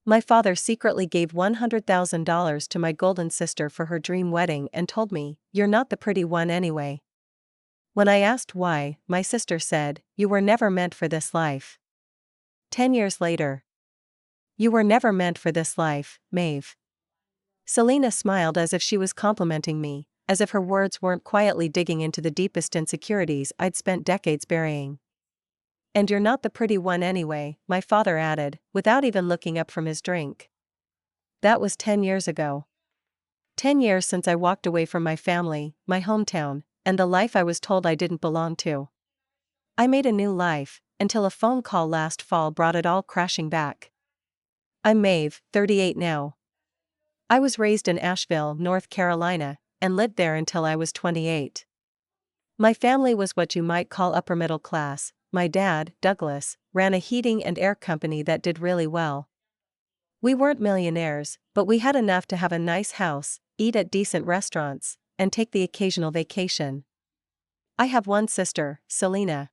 My father secretly gave $100,000 to my golden sister for her dream wedding and told me, "You're not the pretty one anyway." When I asked why, my sister said, "You were never meant for this life." 10 years later. You were never meant for this life, Maeve. Selena smiled as if she was complimenting me, as if her words weren't quietly digging into the deepest insecurities I'd spent decades burying. "And you're not the pretty one anyway," my father added, without even looking up from his drink. That was 10 years ago. 10 years since I walked away from my family, my hometown, and the life I was told I didn't belong to. I made a new life, until a phone call last fall brought it all crashing back. I'm Maeve, 38 now. I was raised in Asheville, North Carolina, and lived there until I was 28. My family was what you might call upper middle class. My dad, Douglas, ran a heating and air company that did really well. We weren't millionaires, but we had enough to have a nice house, eat at decent restaurants, and take the occasional vacation. I have one sister, Selena.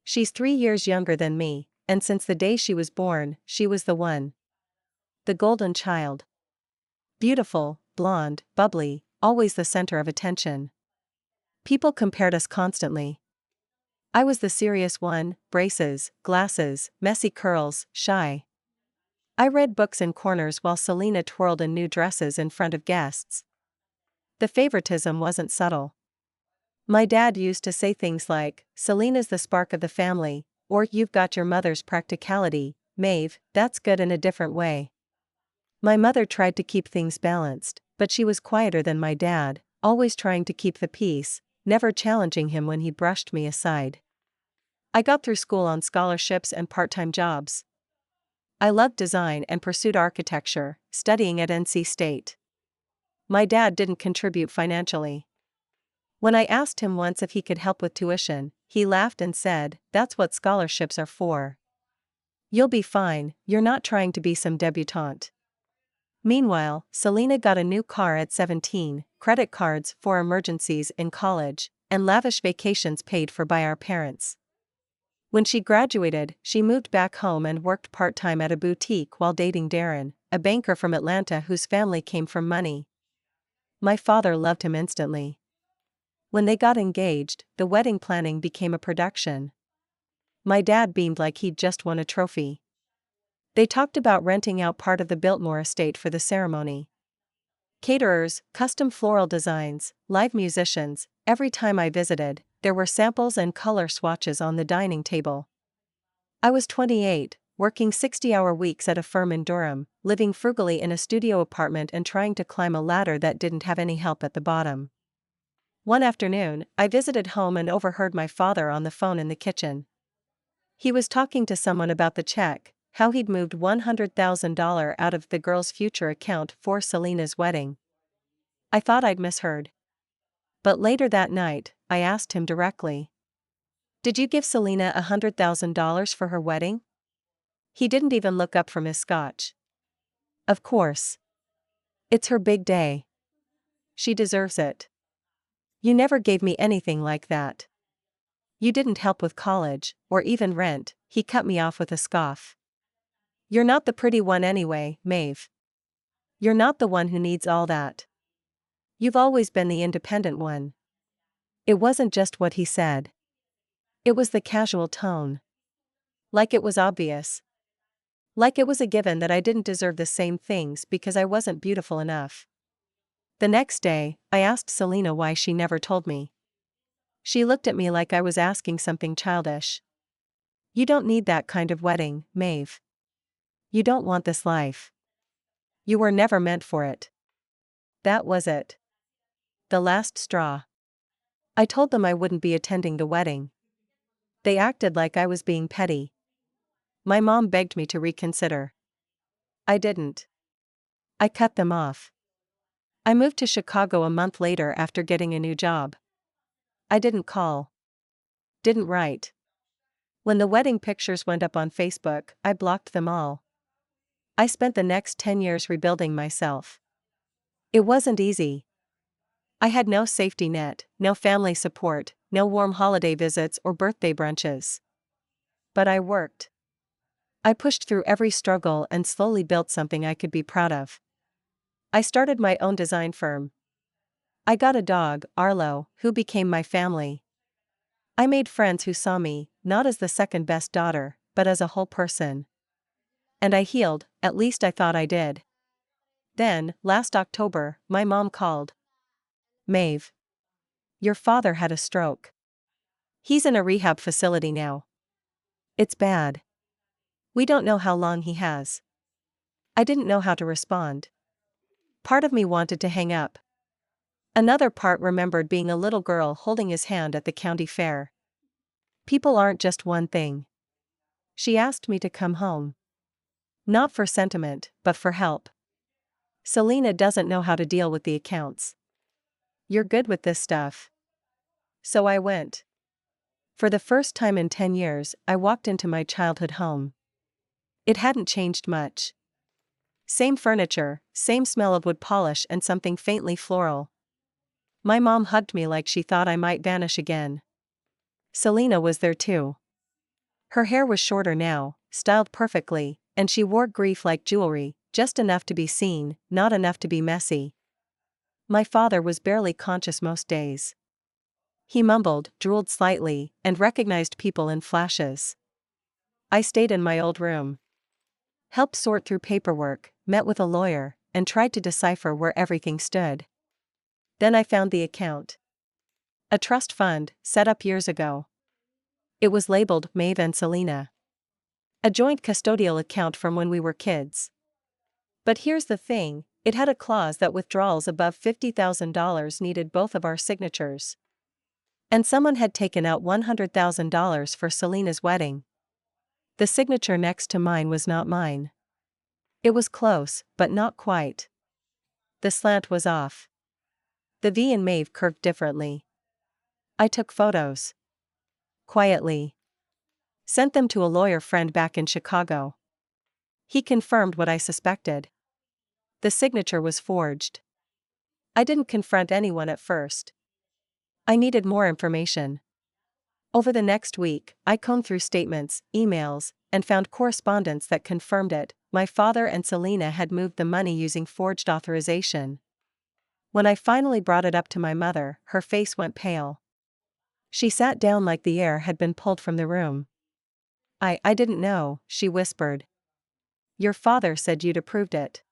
She's 3 years younger than me, and since the day she was born, she was the one. The golden child. Beautiful, blonde, bubbly, always the center of attention. People compared us constantly. I was the serious one, braces, glasses, messy curls, shy. I read books in corners while Selena twirled in new dresses in front of guests. The favoritism wasn't subtle. My dad used to say things like, "Selena's the spark of the family," or "You've got your mother's practicality, Maeve, that's good in a different way." My mother tried to keep things balanced, but she was quieter than my dad, always trying to keep the peace, never challenging him when he brushed me aside. I got through school on scholarships and part-time jobs. I loved design and pursued architecture, studying at NC State. My dad didn't contribute financially. When I asked him once if he could help with tuition, he laughed and said, "That's what scholarships are for. You'll be fine, you're not trying to be some debutante." Meanwhile, Selena got a new car at 17, credit cards for emergencies in college, and lavish vacations paid for by our parents. When she graduated, she moved back home and worked part-time at a boutique while dating Darren, a banker from Atlanta whose family came from money. My father loved him instantly. When they got engaged, the wedding planning became a production. My dad beamed like he'd just won a trophy. They talked about renting out part of the Biltmore estate for the ceremony. Caterers, custom floral designs, live musicians. Every time I visited, there were samples and color swatches on the dining table. I was 28, working 60-hour weeks at a firm in Durham, living frugally in a studio apartment and trying to climb a ladder that didn't have any help at the bottom. One afternoon, I visited home and overheard my father on the phone in the kitchen. He was talking to someone about the check, how he'd moved $100,000 out of the girl's future account for Selena's wedding. I thought I'd misheard. But later that night, I asked him directly, "Did you give Selena $100,000 for her wedding?" He didn't even look up from his scotch. "Of course. It's her big day. She deserves it. You never gave me anything like that. You didn't help with college, or even rent," he cut me off with a scoff. "You're not the pretty one anyway, Maeve. You're not the one who needs all that. You've always been the independent one." It wasn't just what he said. It was the casual tone. Like it was obvious. Like it was a given that I didn't deserve the same things because I wasn't beautiful enough. The next day, I asked Selena why she never told me. She looked at me like I was asking something childish. "You don't need that kind of wedding, Maeve. You don't want this life. You were never meant for it." That was it. The last straw. I told them I wouldn't be attending the wedding. They acted like I was being petty. My mom begged me to reconsider. I didn't. I cut them off. I moved to Chicago a month later after getting a new job. I didn't call. Didn't write. When the wedding pictures went up on Facebook, I blocked them all. I spent the next 10 years rebuilding myself. It wasn't easy. I had no safety net, no family support, no warm holiday visits or birthday brunches. But I worked. I pushed through every struggle and slowly built something I could be proud of. I started my own design firm. I got a dog, Arlo, who became my family. I made friends who saw me, not as the second best daughter, but as a whole person. And I healed, at least I thought I did. Then, last October, my mom called. Maeve. Your father had a stroke. He's in a rehab facility now. It's bad. We don't know how long he has. I didn't know how to respond. Part of me wanted to hang up. Another part remembered being a little girl holding his hand at the county fair. People aren't just one thing. She asked me to come home. Not for sentiment, but for help. Selena doesn't know how to deal with the accounts. You're good with this stuff. So I went. For the first time in 10 years, I walked into my childhood home. It hadn't changed much. Same furniture, same smell of wood polish and something faintly floral. My mom hugged me like she thought I might vanish again. Selena was there too. Her hair was shorter now, styled perfectly, and she wore grief like jewelry, just enough to be seen, not enough to be messy. My father was barely conscious most days. He mumbled, drooled slightly, and recognized people in flashes. I stayed in my old room. Helped sort through paperwork, met with a lawyer, and tried to decipher where everything stood. Then I found the account. A trust fund, set up years ago. It was labeled Maeve and Selena. A joint custodial account from when we were kids. But here's the thing, it had a clause that withdrawals above $50,000 needed both of our signatures. And someone had taken out $100,000 for Selena's wedding. The signature next to mine was not mine. It was close, but not quite. The slant was off. The V in Maeve curved differently. I took photos. Quietly. Sent them to a lawyer friend back in Chicago. He confirmed what I suspected. The signature was forged. I didn't confront anyone at first. I needed more information. Over the next week, I combed through statements, emails, and found correspondence that confirmed it. My father and Selena had moved the money using forged authorization. When I finally brought it up to my mother, her face went pale. She sat down like the air had been pulled from the room. I didn't know, she whispered. Your father said you'd approved it.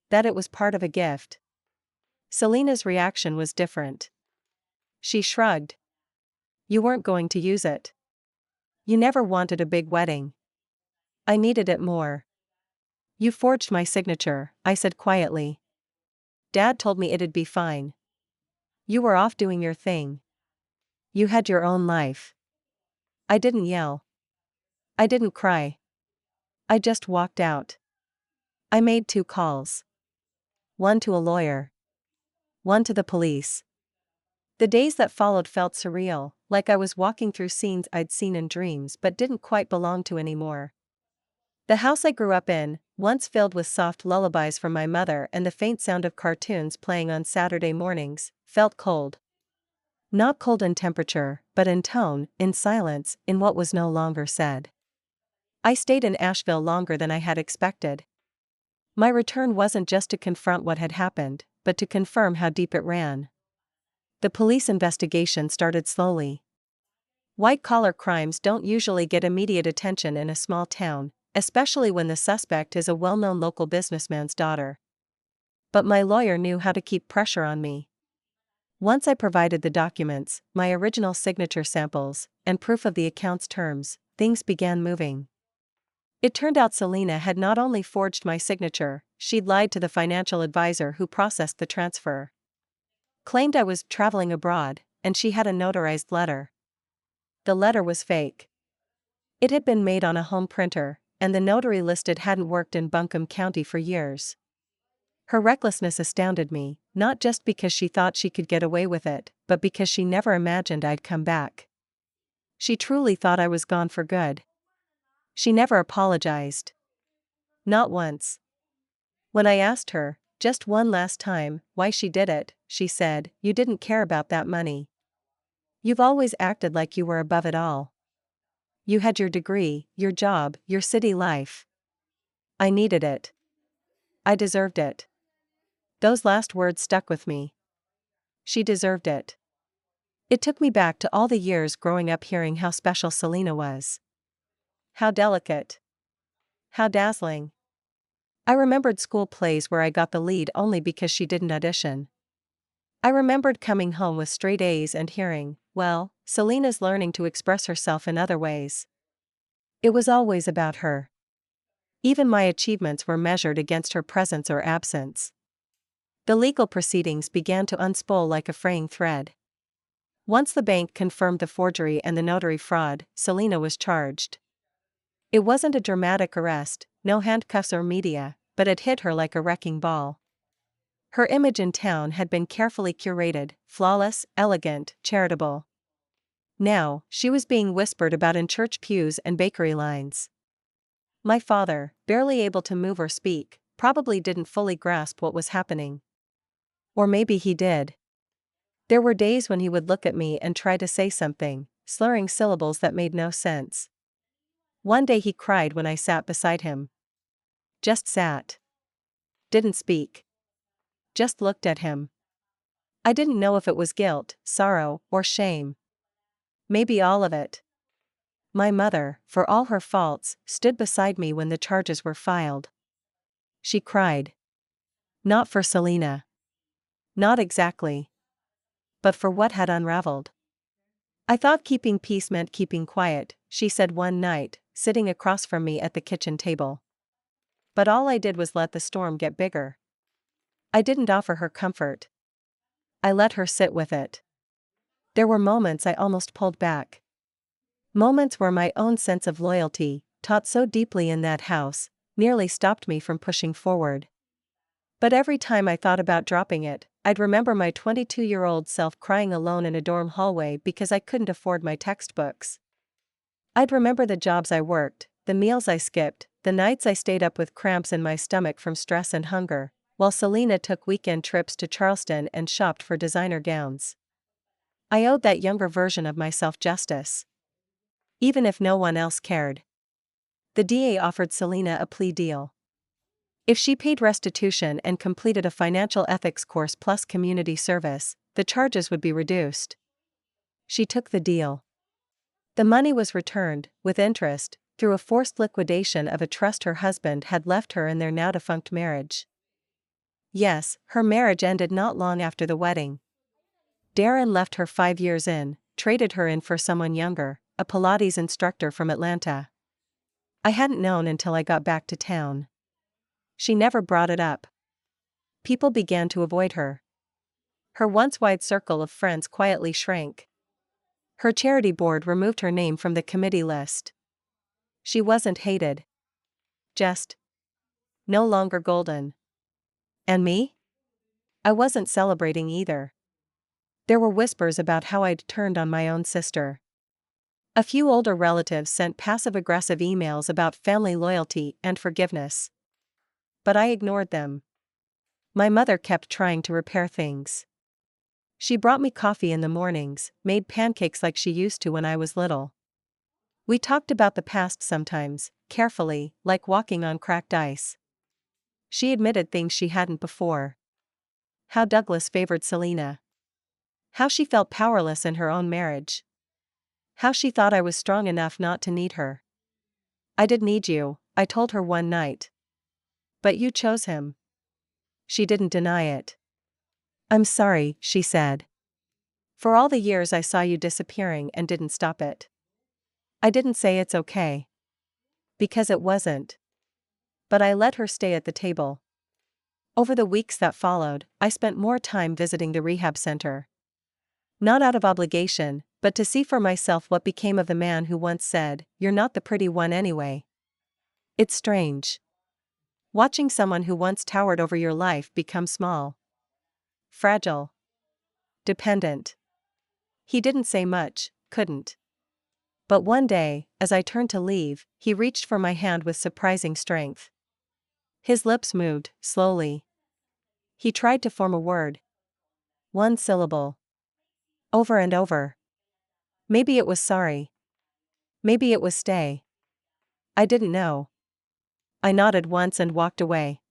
That it was part of a gift. Selena's reaction was different. She shrugged. You weren't going to use it. You never wanted a big wedding. I needed it more. You forged my signature, I said quietly. Dad told me it'd be fine. You were off doing your thing. You had your own life. I didn't yell. I didn't cry. I just walked out. I made 2 calls. One to a lawyer. One to the police. The days that followed felt surreal, like I was walking through scenes I'd seen in dreams but didn't quite belong to anymore. The house I grew up in, once filled with soft lullabies from my mother and the faint sound of cartoons playing on Saturday mornings, felt cold. Not cold in temperature, but in tone, in silence, in what was no longer said. I stayed in Asheville longer than I had expected. My return wasn't just to confront what had happened, but to confirm how deep it ran. The police investigation started slowly. White-collar crimes don't usually get immediate attention in a small town, especially when the suspect is a well-known local businessman's daughter. But my lawyer knew how to keep pressure on me. Once I provided the documents, my original signature samples, and proof of the account's terms, things began moving. It turned out Selena had not only forged my signature, she'd lied to the financial advisor who processed the transfer. Claimed I was traveling abroad, and she had a notarized letter. The letter was fake. It had been made on a home printer, and the notary listed hadn't worked in Buncombe County for years. Her recklessness astounded me, not just because she thought she could get away with it, but because she never imagined I'd come back. She truly thought I was gone for good. She never apologized. Not once. When I asked her, just one last time, why she did it, she said, "You didn't care about that money. You've always acted like you were above it all. You had your degree, your job, your city life. I needed it. I deserved it. Those last words stuck with me. She deserved it. It took me back to all the years growing up hearing how special Selena was. How delicate. How dazzling. I remembered school plays where I got the lead only because she didn't audition. I remembered coming home with straight A's and hearing, well, Selena's learning to express herself in other ways. It was always about her. Even my achievements were measured against her presence or absence. The legal proceedings began to unspool like a fraying thread. Once the bank confirmed the forgery and the notary fraud, Selena was charged. It wasn't a dramatic arrest, no handcuffs or media, but it hit her like a wrecking ball. Her image in town had been carefully curated, flawless, elegant, charitable. Now, she was being whispered about in church pews and bakery lines. My father, barely able to move or speak, probably didn't fully grasp what was happening. Or maybe he did. There were days when he would look at me and try to say something, slurring syllables that made no sense. One day he cried when I sat beside him. Just sat. Didn't speak. Just looked at him. I didn't know if it was guilt, sorrow, or shame. Maybe all of it. My mother, for all her faults, stood beside me when the charges were filed. She cried. Not for Selena. Not exactly. But for what had unraveled. I thought keeping peace meant keeping quiet, she said one night, sitting across from me at the kitchen table. But all I did was let the storm get bigger. I didn't offer her comfort. I let her sit with it. There were moments I almost pulled back. Moments where my own sense of loyalty, taught so deeply in that house, nearly stopped me from pushing forward. But every time I thought about dropping it, I'd remember my 22-year-old self crying alone in a dorm hallway because I couldn't afford my textbooks. I'd remember the jobs I worked, the meals I skipped, the nights I stayed up with cramps in my stomach from stress and hunger, while Selena took weekend trips to Charleston and shopped for designer gowns. I owed that younger version of myself justice. Even if no one else cared. The DA offered Selena a plea deal. If she paid restitution and completed a financial ethics course plus community service, the charges would be reduced. She took the deal. The money was returned, with interest, through a forced liquidation of a trust her husband had left her in their now-defunct marriage. Yes, her marriage ended not long after the wedding. Darren left her 5 years in, traded her in for someone younger, a Pilates instructor from Atlanta. I hadn't known until I got back to town. She never brought it up. People began to avoid her. Her once wide circle of friends quietly shrank. Her charity board removed her name from the committee list. She wasn't hated. Just no longer golden. And me? I wasn't celebrating either. There were whispers about how I'd turned on my own sister. A few older relatives sent passive-aggressive emails about family loyalty and forgiveness. But I ignored them. My mother kept trying to repair things. She brought me coffee in the mornings, made pancakes like she used to when I was little. We talked about the past sometimes, carefully, like walking on cracked ice. She admitted things she hadn't before. How Douglas favored Selena. How she felt powerless in her own marriage. How she thought I was strong enough not to need her. I did need you, I told her one night. But you chose him. She didn't deny it. I'm sorry, she said. For all the years I saw you disappearing and didn't stop it. I didn't say it's okay. Because it wasn't. But I let her stay at the table. Over the weeks that followed, I spent more time visiting the rehab center. Not out of obligation, but to see for myself what became of the man who once said, "You're not the pretty one anyway." It's strange. Watching someone who once towered over your life become small. Fragile. Dependent. He didn't say much, couldn't. But one day, as I turned to leave, he reached for my hand with surprising strength. His lips moved, slowly. He tried to form a word. One syllable. Over and over. Maybe it was sorry. Maybe it was stay. I didn't know. I nodded once and walked away.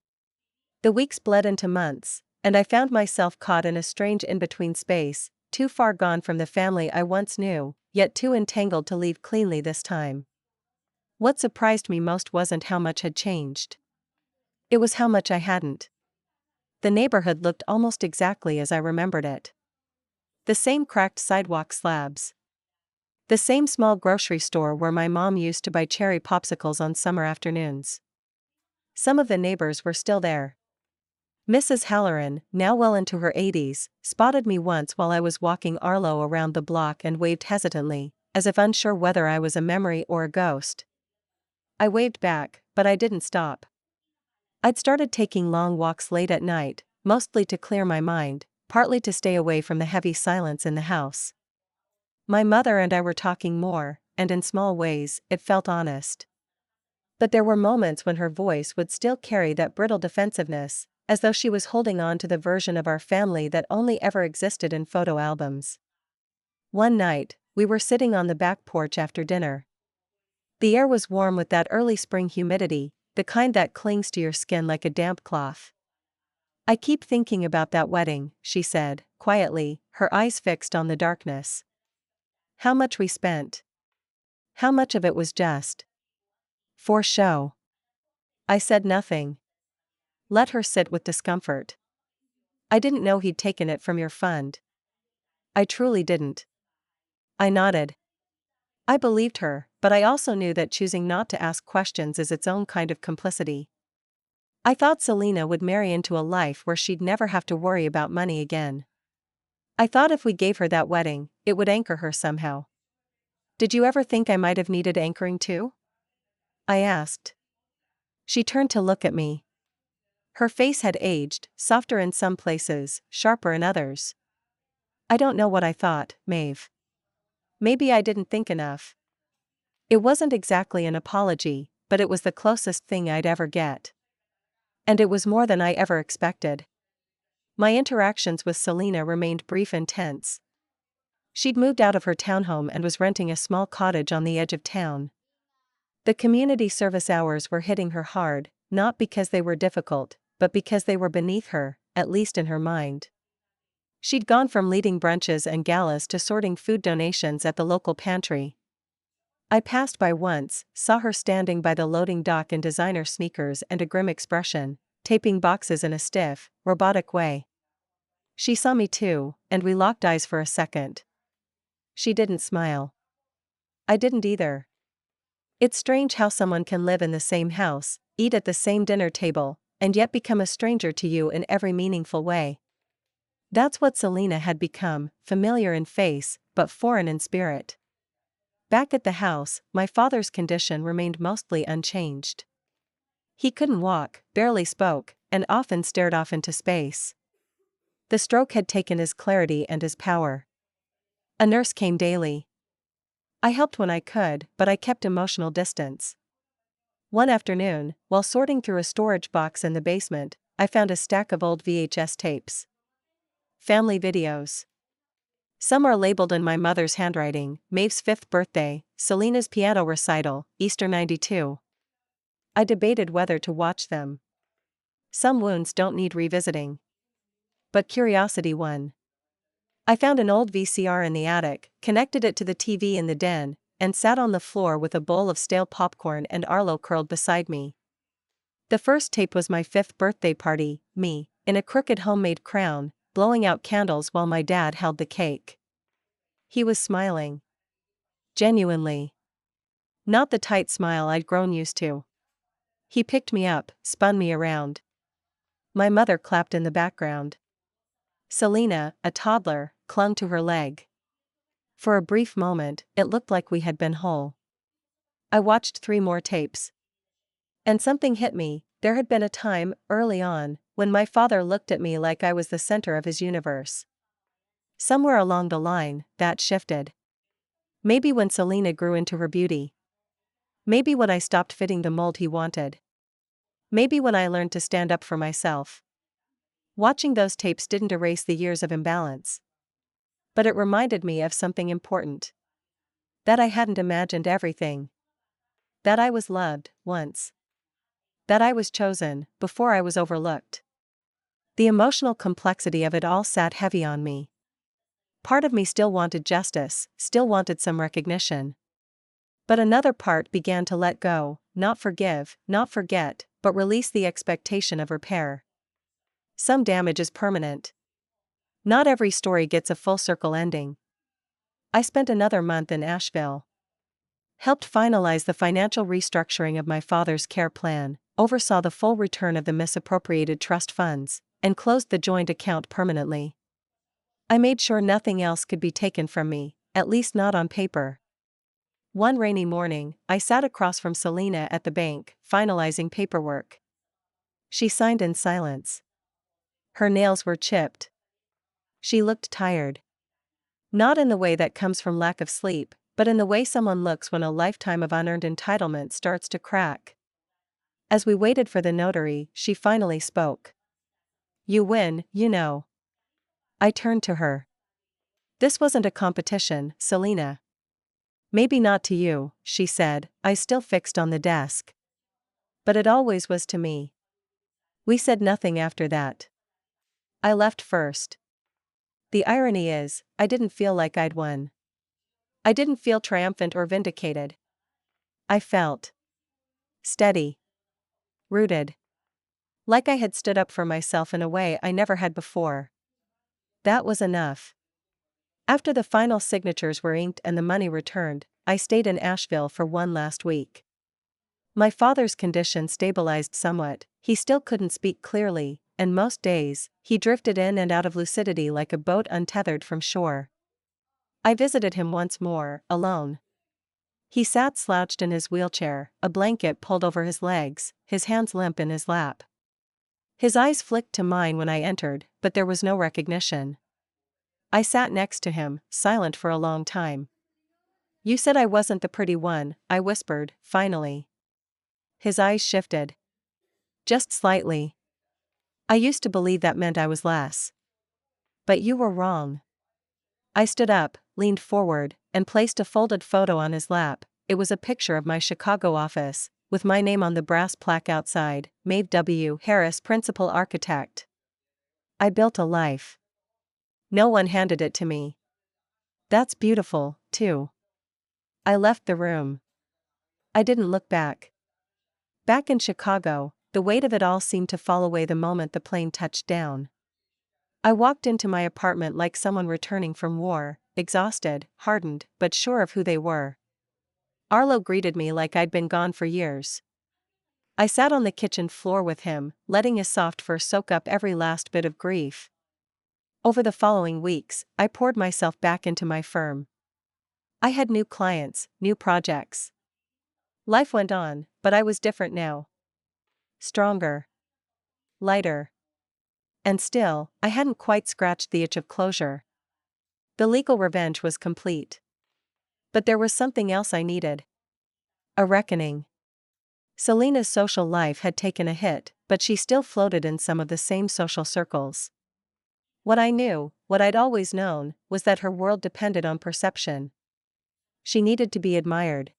The weeks bled into months, and I found myself caught in a strange in-between space, too far gone from the family I once knew, yet too entangled to leave cleanly this time. What surprised me most wasn't how much had changed. It was how much I hadn't. The neighborhood looked almost exactly as I remembered it. The same cracked sidewalk slabs. The same small grocery store where my mom used to buy cherry popsicles on summer afternoons. Some of the neighbors were still there. Mrs. Halloran, now well into her 80s, spotted me once while I was walking Arlo around the block and waved hesitantly, as if unsure whether I was a memory or a ghost. I waved back, but I didn't stop. I'd started taking long walks late at night, mostly to clear my mind, partly to stay away from the heavy silence in the house. My mother and I were talking more, and in small ways, it felt honest. But there were moments when her voice would still carry that brittle defensiveness, as though she was holding on to the version of our family that only ever existed in photo albums. One night, we were sitting on the back porch after dinner. The air was warm with that early spring humidity, the kind that clings to your skin like a damp cloth. "I keep thinking about that wedding," she said, quietly, her eyes fixed on the darkness. "How much we spent. How much of it was just for show." I said nothing. Let her sit with discomfort. "I didn't know he'd taken it from your fund." I truly didn't. I nodded. I believed her, but I also knew that choosing not to ask questions is its own kind of complicity. I thought Selena would marry into a life where she'd never have to worry about money again. I thought if we gave her that wedding, it would anchor her somehow. "Did you ever think I might have needed anchoring too?" I asked. She turned to look at me. Her face had aged, softer in some places, sharper in others. "I don't know what I thought, Maeve. Maybe I didn't think enough." It wasn't exactly an apology, but it was the closest thing I'd ever get. And it was more than I ever expected. My interactions with Selena remained brief and tense. She'd moved out of her townhome and was renting a small cottage on the edge of town. The community service hours were hitting her hard, not because they were difficult, but because they were beneath her, at least in her mind. She'd gone from leading brunches and galas to sorting food donations at the local pantry. I passed by once, saw her standing by the loading dock in designer sneakers and a grim expression, taping boxes in a stiff, robotic way. She saw me too, and we locked eyes for a second. She didn't smile. I didn't either. It's strange how someone can live in the same house, eat at the same dinner table, and yet become a stranger to you in every meaningful way. That's what Selena had become, familiar in face, but foreign in spirit. Back at the house, my father's condition remained mostly unchanged. He couldn't walk, barely spoke, and often stared off into space. The stroke had taken his clarity and his power. A nurse came daily. I helped when I could, but I kept emotional distance. One afternoon, while sorting through a storage box in the basement, I found a stack of old VHS tapes. Family videos. Some are labeled in my mother's handwriting: Maeve's 5th birthday, Selena's piano recital, Easter '92. I debated whether to watch them. Some wounds don't need revisiting. But curiosity won. I found an old VCR in the attic, connected it to the TV in the den, and sat on the floor with a bowl of stale popcorn and Arlo curled beside me. The first tape was my 5th birthday party, me, in a crooked homemade crown, blowing out candles while my dad held the cake. He was smiling. Genuinely. Not the tight smile I'd grown used to. He picked me up, spun me around. My mother clapped in the background. Selena, a toddler, clung to her leg. For a brief moment, it looked like we had been whole. I watched 3 more tapes. And something hit me. There had been a time, early on, when my father looked at me like I was the center of his universe. Somewhere along the line, that shifted. Maybe when Selena grew into her beauty. Maybe when I stopped fitting the mold he wanted. Maybe when I learned to stand up for myself. Watching those tapes didn't erase the years of imbalance. But it reminded me of something important. That I hadn't imagined everything. That I was loved, once. That I was chosen, before I was overlooked. The emotional complexity of it all sat heavy on me. Part of me still wanted justice, still wanted some recognition. But another part began to let go, not forgive, not forget, but release the expectation of repair. Some damage is permanent. Not every story gets a full circle ending. I spent another month in Asheville. Helped finalize the financial restructuring of my father's care plan, oversaw the full return of the misappropriated trust funds, and closed the joint account permanently. I made sure nothing else could be taken from me, at least not on paper. One rainy morning, I sat across from Selena at the bank, finalizing paperwork. She signed in silence. Her nails were chipped. She looked tired. Not in the way that comes from lack of sleep, but in the way someone looks when a lifetime of unearned entitlement starts to crack. As we waited for the notary, she finally spoke. "You win, you know." I turned to her. "This wasn't a competition, Selena." "Maybe not to you," she said, eyes still fixed on the desk. "But it always was to me." We said nothing after that. I left first. The irony is, I didn't feel like I'd won. I didn't feel triumphant or vindicated. I felt steady. Rooted. Like I had stood up for myself in a way I never had before. That was enough. After the final signatures were inked and the money returned, I stayed in Asheville for one last week. My father's condition stabilized somewhat, he still couldn't speak clearly, and most days, he drifted in and out of lucidity like a boat untethered from shore. I visited him once more, alone. He sat slouched in his wheelchair, a blanket pulled over his legs, his hands limp in his lap. His eyes flicked to mine when I entered, but there was no recognition. I sat next to him, silent for a long time. "You said I wasn't the pretty one," I whispered, finally. His eyes shifted. "Just slightly. I used to believe that meant I was less. But you were wrong." I stood up, leaned forward, and placed a folded photo on his lap. It was a picture of my Chicago office, with my name on the brass plaque outside, Maeve W. Harris, Principal Architect. I built a life. No one handed it to me. That's beautiful, too. I left the room. I didn't look back. Back in Chicago, the weight of it all seemed to fall away the moment the plane touched down. I walked into my apartment like someone returning from war, exhausted, hardened, but sure of who they were. Arlo greeted me like I'd been gone for years. I sat on the kitchen floor with him, letting his soft fur soak up every last bit of grief. Over the following weeks, I poured myself back into my firm. I had new clients, new projects. Life went on, but I was different now. Stronger. Lighter. And still, I hadn't quite scratched the itch of closure. The legal revenge was complete. But there was something else I needed. A reckoning. Selena's social life had taken a hit, but she still floated in some of the same social circles. What I knew, what I'd always known, was that her world depended on perception. She needed to be admired.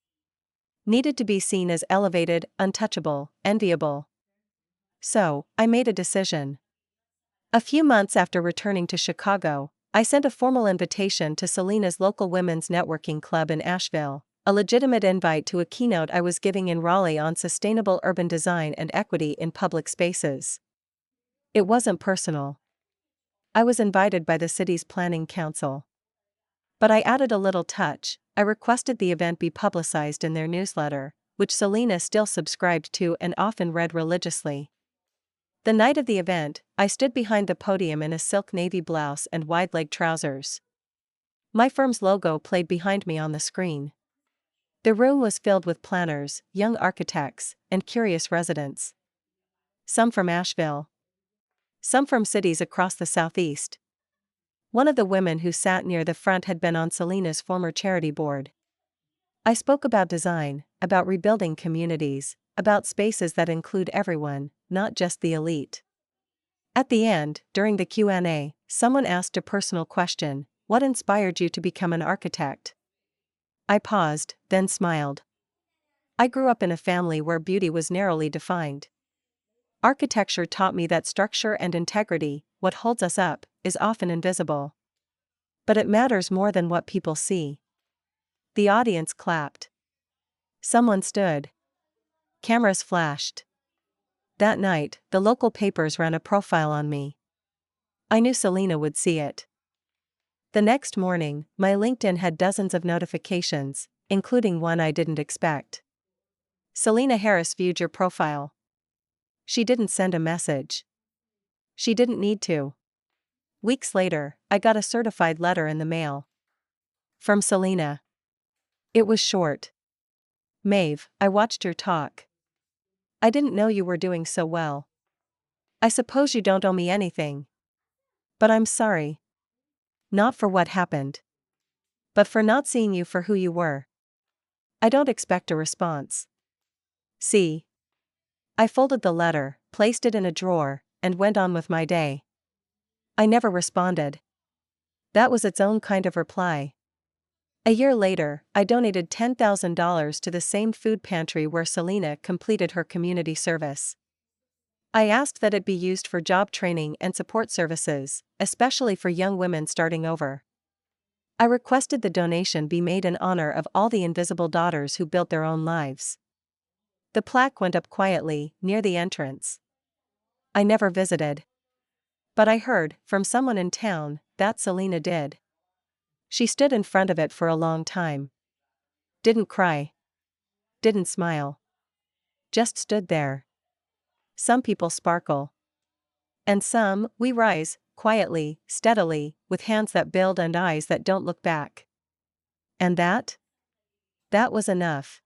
Needed to be seen as elevated, untouchable, enviable. So, I made a decision. A few months after returning to Chicago, I sent a formal invitation to Selena's local women's networking club in Asheville, a legitimate invite to a keynote I was giving in Raleigh on sustainable urban design and equity in public spaces. It wasn't personal. I was invited by the city's planning council. But I added a little touch. I requested the event be publicized in their newsletter, which Selena still subscribed to and often read religiously. The night of the event, I stood behind the podium in a silk navy blouse and wide-leg trousers. My firm's logo played behind me on the screen. The room was filled with planners, young architects, and curious residents. Some from Asheville. Some from cities across the Southeast. One of the women who sat near the front had been on Selena's former charity board. I spoke about design, about rebuilding communities, about spaces that include everyone, not just the elite. At the end, during the Q&A, someone asked a personal question: "What inspired you to become an architect?" I paused, then smiled. I grew up in a family where beauty was narrowly defined. Architecture taught me that structure and integrity, what holds us up, is often invisible. But it matters more than what people see. The audience clapped. Someone stood. Cameras flashed. That night, the local papers ran a profile on me. I knew Selena would see it. The next morning, my LinkedIn had dozens of notifications, including one I didn't expect. Selena Harris viewed your profile. She didn't send a message. She didn't need to. Weeks later, I got a certified letter in the mail. From Selena. It was short. Maeve, I watched your talk. I didn't know you were doing so well. I suppose you don't owe me anything. But I'm sorry. Not for what happened. But for not seeing you for who you were. I don't expect a response. See. I folded the letter, placed it in a drawer, and went on with my day. I never responded. That was its own kind of reply. A year later, I donated $10,000 to the same food pantry where Selena completed her community service. I asked that it be used for job training and support services, especially for young women starting over. I requested the donation be made in honor of all the invisible daughters who built their own lives. The plaque went up quietly, near the entrance. I never visited. But I heard, from someone in town, that Selena did. She stood in front of it for a long time. Didn't cry. Didn't smile. Just stood there. Some people sparkle. And some, we rise, quietly, steadily, with hands that build and eyes that don't look back. And that? That was enough.